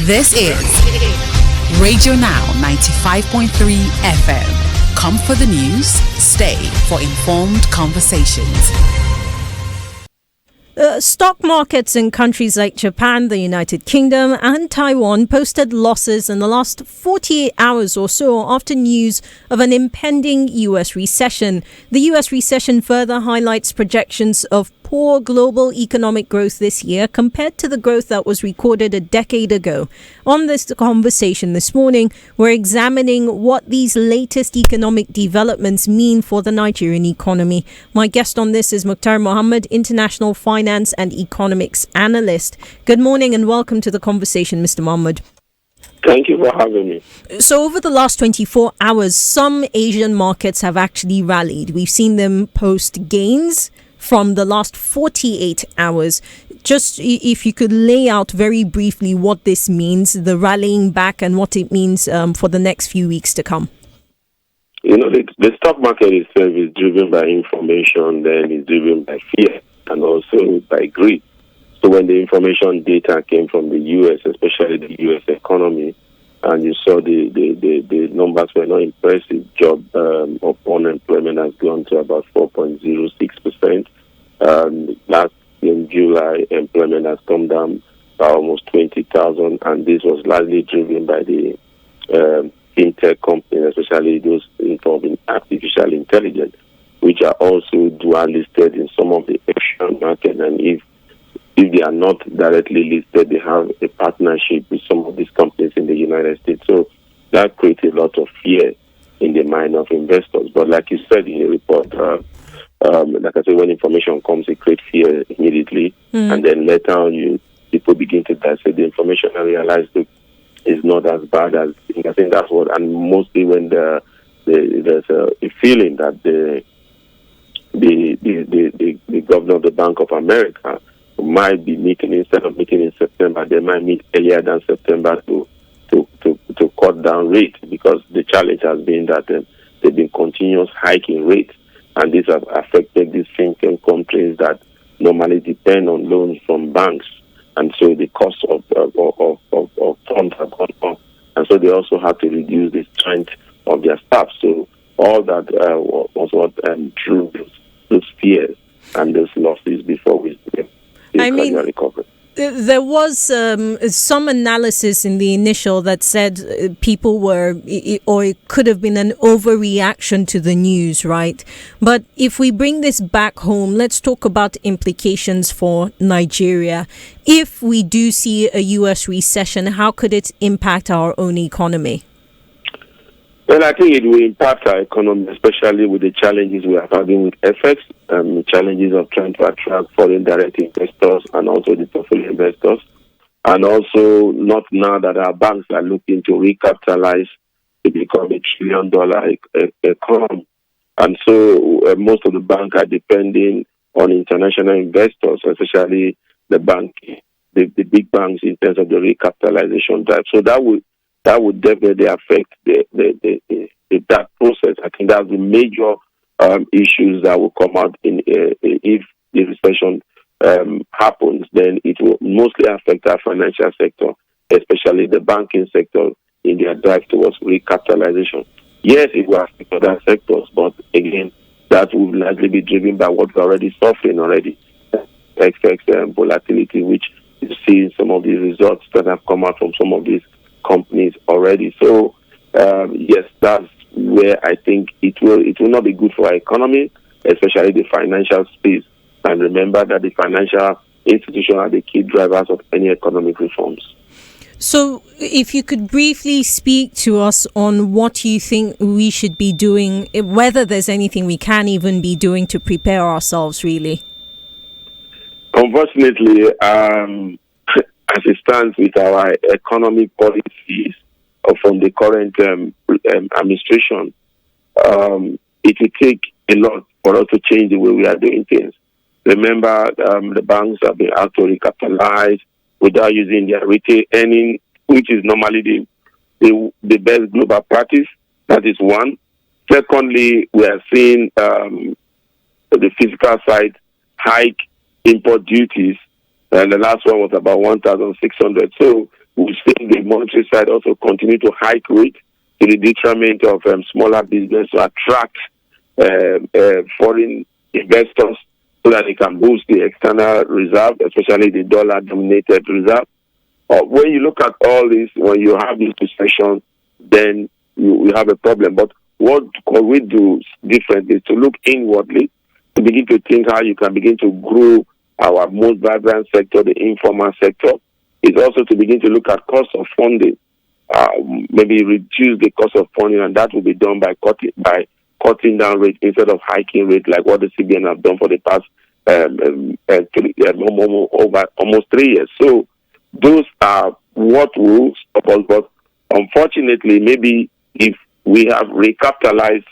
This is Radio Now 95.3 FM. Come for the news, stay for informed conversations. Stock markets in countries like Japan, the United Kingdom and Taiwan posted losses in the last 48 hours or so after news of an impending U.S. recession. The U.S. recession further highlights projections of poor global economic growth this year compared to the growth that was recorded a decade ago. On this conversation this morning, we're examining what these latest economic developments mean for the Nigerian economy. My guest on this is Mukhtar Mohammed, international finance and economics analyst. Good morning and welcome to the conversation, Mr. Mohammed. Thank you for having me. So over the last 24 hours, some Asian markets have actually rallied. We've seen them post gains from the last 48 hours. Just if you could lay out very briefly what this means, the rallying back and what it means for the next few weeks to come. You know, the stock market itself is driven by information, then it's driven by fear and also by greed. So when the information data came from the U.S., especially the U.S. economy, and you saw the numbers were not impressive. Job of unemployment has gone to about 4.06%. Last in July, employment has come down by almost 20,000, and this was largely driven by the fintech companies, especially those involved in artificial intelligence, which are also dual listed in some of the Asian markets. And if they are not directly listed, they have a partnership with some of these companies in the United States. So that creates a lot of fear in the mind of investors. But like you said in the report, like I said, when information comes, it creates fear immediately. And then later on, people begin to dissect the information and realize that it's not as bad as, I think that's what, and mostly when there's a feeling that the governor of the Bank of America might be meeting, instead of meeting in September, they might meet earlier than September to cut down rates, because the challenge has been that they've been continuous hiking rates, and this has affected these fintech companies that normally depend on loans from banks, and so the cost of funds have gone up, and so they also have to reduce the strength of their staff. So all that was what drew those fears and those losses before we recovery. There was some analysis in the initial that said people were, or it could have been an overreaction to the news, right? But if we bring this back home, let's talk about implications for Nigeria. If we do see a U.S. recession, how could it impact our own economy? Well, I think it will impact our economy, especially with the challenges we are having with FX, the challenges of trying to attract foreign direct investors and also the portfolio investors. And also, not now that our banks are looking to recapitalize to become $1 trillion economy. And so most of the banks are depending on international investors, especially the big banks in terms of the recapitalization drive. So that would definitely affect that process. I think that's the major issues that will come out if the recession happens. Then it will mostly affect our financial sector, especially the banking sector, in their drive towards recapitalization. Yes, it will affect other sectors, but again, that will likely be driven by what we're already suffering already. FX volatility, which you see in some of the results that have come out from some of these companies already. So yes, that's where I think it will not be good for our economy, especially the financial space. And remember that the financial institutions are the key drivers of any economic reforms. So if you could briefly speak to us on what you think we should be doing, whether there's anything we can even be doing to prepare ourselves, really. Unfortunately, as it stands with our economic policies from the current administration, it will take a lot for us to change the way we are doing things. Remember, the banks have been out to recapitalize without using their retail earning, which is normally the best global practice. That is one. Secondly, we are seeing the physical side hike import duties, and the last one was about 1,600. So we we've seen the monetary side also continue to hike rates to the detriment of smaller business to attract foreign investors so that they can boost the external reserve, especially the dollar-dominated reserve. When you look at all this, when you have this recession, then you have a problem. But what can we do differently is to look inwardly, to begin to think how you can begin to grow our most vibrant sector, the informal sector. It's also to begin to look at cost of funding, maybe reduce the cost of funding, and that will be done by cutting down rate instead of hiking rate, like what the CBN have done for the past almost 3 years. So those are what will stop us. But unfortunately, maybe if we have recapitalized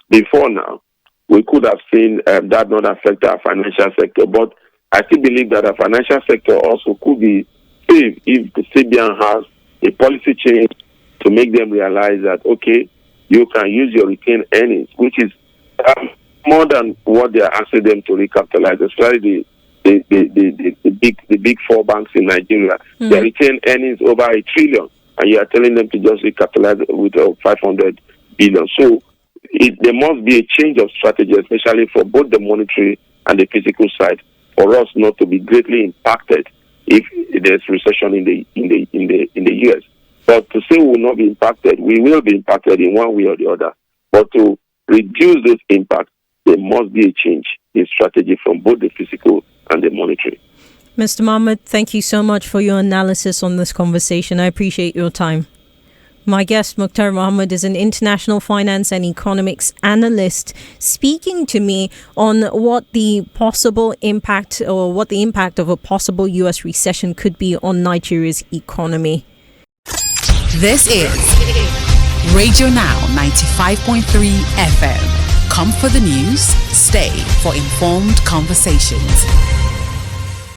before now, we could have seen that not affect our financial sector. But I still believe that our financial sector also could be saved if the CBN has a policy change to make them realize that, okay, you can use your retained earnings, which is more than what they are asking them to recapitalize, especially the big four banks in Nigeria. They retain earnings over $1 trillion, and you are telling them to just recapitalize with 500 billion. So there must be a change of strategy, especially for both the monetary and the physical side, for us not to be greatly impacted if there's recession in the US. But to say we will not be impacted, we will be impacted in one way or the other. But to reduce those impacts, there must be a change in strategy from both the physical and the monetary. Mr. Mohammed, thank you so much for your analysis on this conversation. I appreciate your time. My guest, Mukhtar Mohammed, is an international finance and economics analyst, speaking to me on what the possible impact or what the impact of a possible U.S. recession could be on Nigeria's economy. This is Radio Now 95.3 FM. Come for the news, stay for informed conversations.